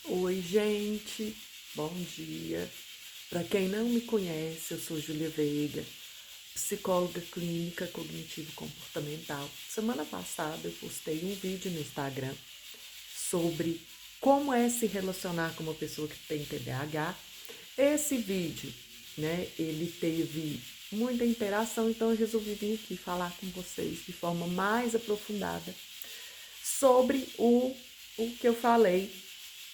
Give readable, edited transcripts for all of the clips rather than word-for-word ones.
Oi, gente, bom dia. Para quem não me conhece, eu sou Júlia Veiga, psicóloga clínica cognitivo-comportamental. Semana passada eu postei um vídeo no Instagram sobre como é se relacionar com uma pessoa que tem TDAH. Esse vídeo, ele teve muita interação, então eu resolvi vir aqui falar com vocês de forma mais aprofundada sobre o que eu falei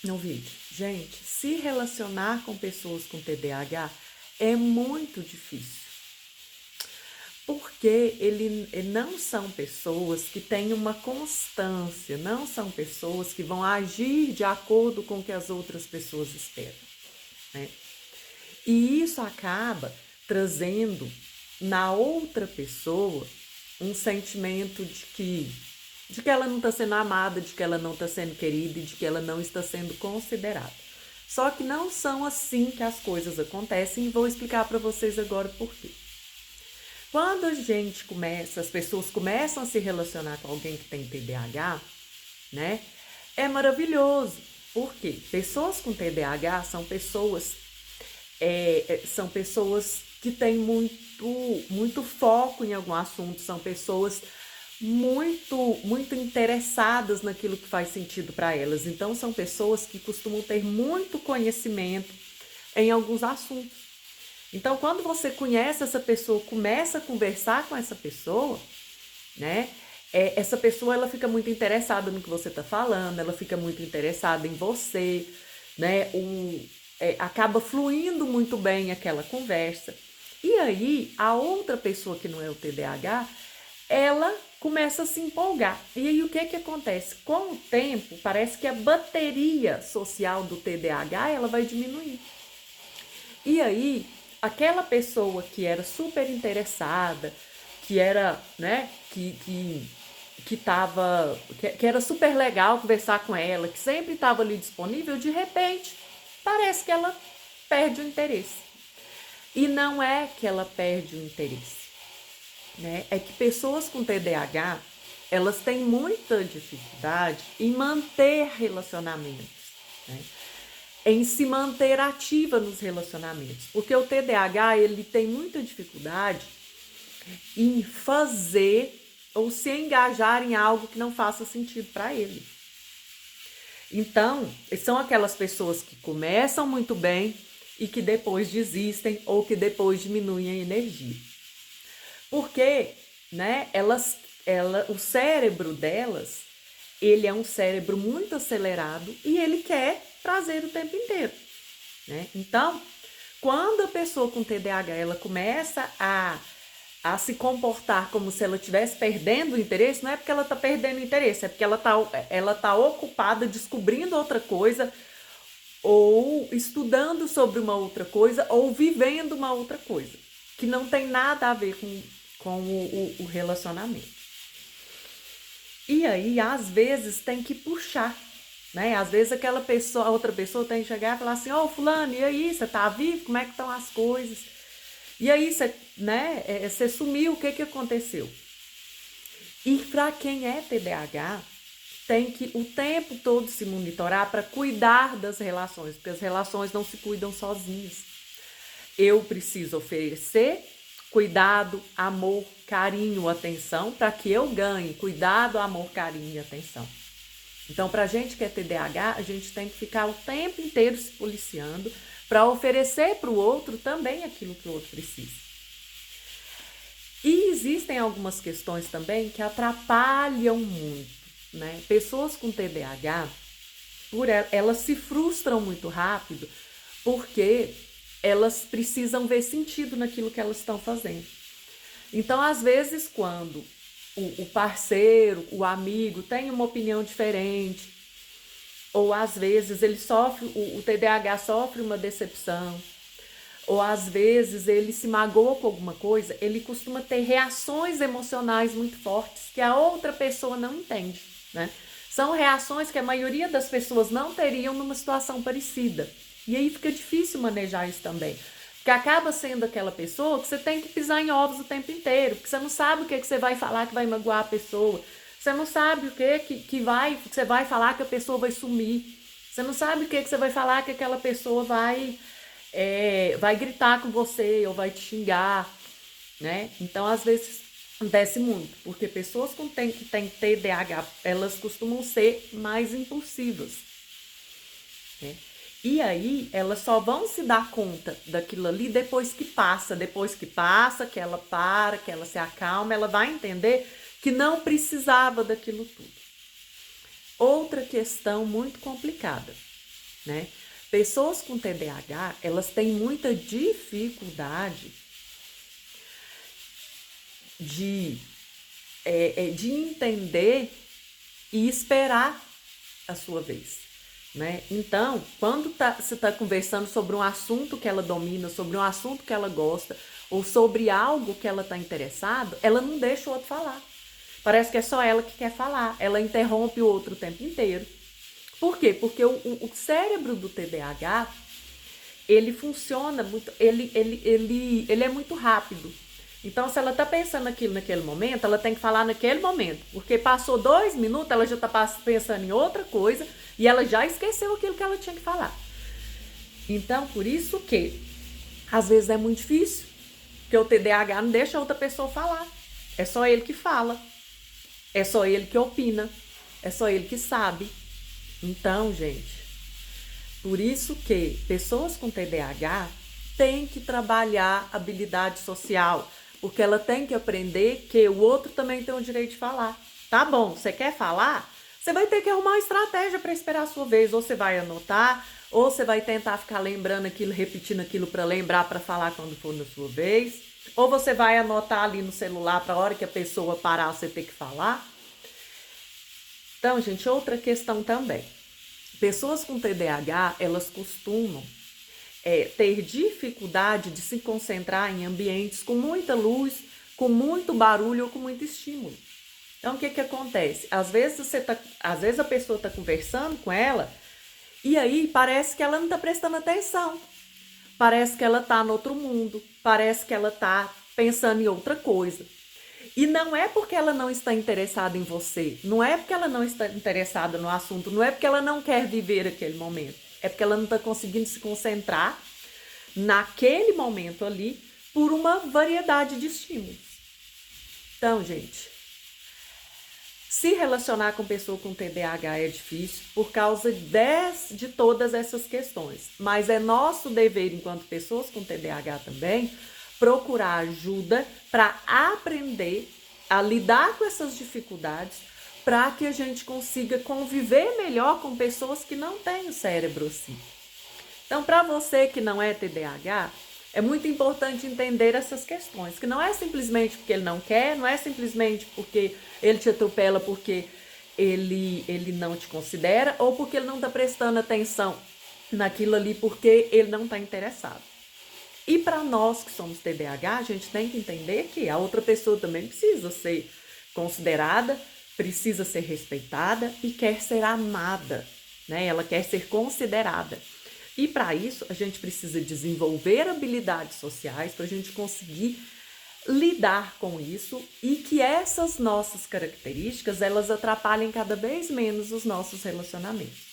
no vídeo. Gente, se relacionar com pessoas com TDAH é muito difícil, porque não são pessoas que têm uma constância, não são pessoas que vão agir de acordo com o que as outras pessoas esperam, né? E isso acaba trazendo na outra pessoa um sentimento de que ela não está sendo amada, de que ela não está sendo querida e de que ela não está sendo considerada. Só que não são assim que as coisas acontecem e vou explicar para vocês agora por quê. Quando as pessoas começam a se relacionar com alguém que tem TDAH, né? É maravilhoso. Por quê? Pessoas com TDAH são pessoas que têm muito foco em algum assunto, são pessoas muito interessadas naquilo que faz sentido para elas. Então, são pessoas que costumam ter muito conhecimento em alguns assuntos. Então, quando você conhece essa pessoa, começa a conversar com essa pessoa, né? Essa pessoa ela fica muito interessada no que você está falando, ela fica muito interessada em você, né? Acaba fluindo muito bem aquela conversa. E aí, a outra pessoa que não é o TDAH, ela começa a se empolgar. E aí, o que acontece? Com o tempo, parece que a bateria social do TDAH, ela vai diminuir. E aí, aquela pessoa que era super interessada, que era, né, que era super legal conversar com ela, que sempre estava ali disponível, de repente, parece que ela perde o interesse. E não é que ela perde o interesse, né? É que pessoas com TDAH, elas têm muita dificuldade em manter relacionamentos, né? Em se manter ativa nos relacionamentos, porque o TDAH ele tem muita dificuldade em fazer ou se engajar em algo que não faça sentido para ele. Então, são aquelas pessoas que começam muito bem e que depois desistem ou que depois diminuem a energia. Porque, né, o cérebro delas, ele é um cérebro muito acelerado e ele quer prazer o tempo inteiro, né? Então, quando a pessoa com TDAH ela começa a se comportar como se ela estivesse perdendo o interesse, não é porque ela está perdendo o interesse, é porque ela tá ocupada descobrindo outra coisa, ou estudando sobre uma outra coisa, ou vivendo uma outra coisa, que não tem nada a ver com o relacionamento. E aí, às vezes, tem que puxar, né? Às vezes a outra pessoa tem que chegar e falar assim, ô fulano, e aí, você tá vivo? Como é que estão as coisas? E aí, você sumiu, o que aconteceu? E para quem é TDAH, tem que o tempo todo se monitorar para cuidar das relações, porque as relações não se cuidam sozinhas. Eu preciso oferecer cuidado, amor, carinho, atenção, para que eu ganhe cuidado, amor, carinho e atenção. Então, para a gente que é TDAH, a gente tem que ficar o tempo inteiro se policiando para oferecer para o outro também aquilo que o outro precisa. E existem algumas questões também que atrapalham muito, né? Pessoas com TDAH, elas se frustram muito rápido porque elas precisam ver sentido naquilo que elas estão fazendo. Então, às vezes, quando o parceiro, o amigo tem uma opinião diferente, ou às vezes o TDAH sofre uma decepção, ou às vezes ele se magoa com alguma coisa, ele costuma ter reações emocionais muito fortes que a outra pessoa não entende, né? São reações que a maioria das pessoas não teriam numa situação parecida. E aí fica difícil manejar isso também. Porque acaba sendo aquela pessoa que você tem que pisar em ovos o tempo inteiro, porque você não sabe o que você vai falar que vai magoar a pessoa. Você não sabe o que você vai falar que a pessoa vai sumir. Você não sabe o que você vai falar, que aquela pessoa vai gritar com você ou vai te xingar, né? Então, às vezes, acontece muito, porque pessoas que têm TDAH, elas costumam ser mais impulsivas, né? E aí, elas só vão se dar conta daquilo ali depois que passa, que ela para, que ela se acalma, ela vai entender que não precisava daquilo tudo. Outra questão muito complicada, né? Pessoas com TDAH, elas têm muita dificuldade de entender e esperar a sua vez, né? Então, quando você está conversando sobre um assunto que ela domina, sobre um assunto que ela gosta, ou sobre algo que ela está interessada, ela não deixa o outro falar. Parece que é só ela que quer falar. Ela interrompe o outro o tempo inteiro. Por quê? Porque o cérebro do TDAH, ele funciona muito, ele é muito rápido. Então, se ela está pensando aquilo naquele momento, ela tem que falar naquele momento. Porque passou 2 minutos, ela já está pensando em outra coisa e ela já esqueceu aquilo que ela tinha que falar. Então, por isso que, às vezes é muito difícil, porque o TDAH não deixa a outra pessoa falar. É só ele que fala. É só ele que opina. É só ele que sabe. Então, gente, por isso que pessoas com TDAH têm que trabalhar habilidade social, porque ela tem que aprender que o outro também tem o direito de falar. Tá bom, você quer falar? Você vai ter que arrumar uma estratégia para esperar a sua vez. Ou você vai anotar, ou você vai tentar ficar lembrando aquilo, repetindo aquilo para lembrar para falar quando for na sua vez. Ou você vai anotar ali no celular para a hora que a pessoa parar, você ter que falar. Então, gente, outra questão também. Pessoas com TDAH, elas costumam ter dificuldade de se concentrar em ambientes com muita luz, com muito barulho ou com muito estímulo. Então, o que acontece? Às vezes a pessoa está conversando com ela e aí parece que ela não está prestando atenção. Parece que ela está no outro mundo. Parece que ela está pensando em outra coisa. E não é porque ela não está interessada em você, não é porque ela não está interessada no assunto, não é porque ela não quer viver aquele momento, é porque ela não está conseguindo se concentrar naquele momento ali por uma variedade de estímulos. Então, gente, se relacionar com pessoa com TDAH é difícil por causa de todas essas questões, mas é nosso dever, enquanto pessoas com TDAH também, procurar ajuda para aprender a lidar com essas dificuldades, para que a gente consiga conviver melhor com pessoas que não têm o cérebro assim. Então, para você que não é TDAH, é muito importante entender essas questões, que não é simplesmente porque ele não quer, não é simplesmente porque ele te atropela porque ele não te considera, ou porque ele não está prestando atenção naquilo ali porque ele não está interessado. E para nós que somos TDAH, a gente tem que entender que a outra pessoa também precisa ser considerada, precisa ser respeitada e quer ser amada, né? Ela quer ser considerada. E para isso, a gente precisa desenvolver habilidades sociais para a gente conseguir lidar com isso e que essas nossas características, elas atrapalhem cada vez menos os nossos relacionamentos.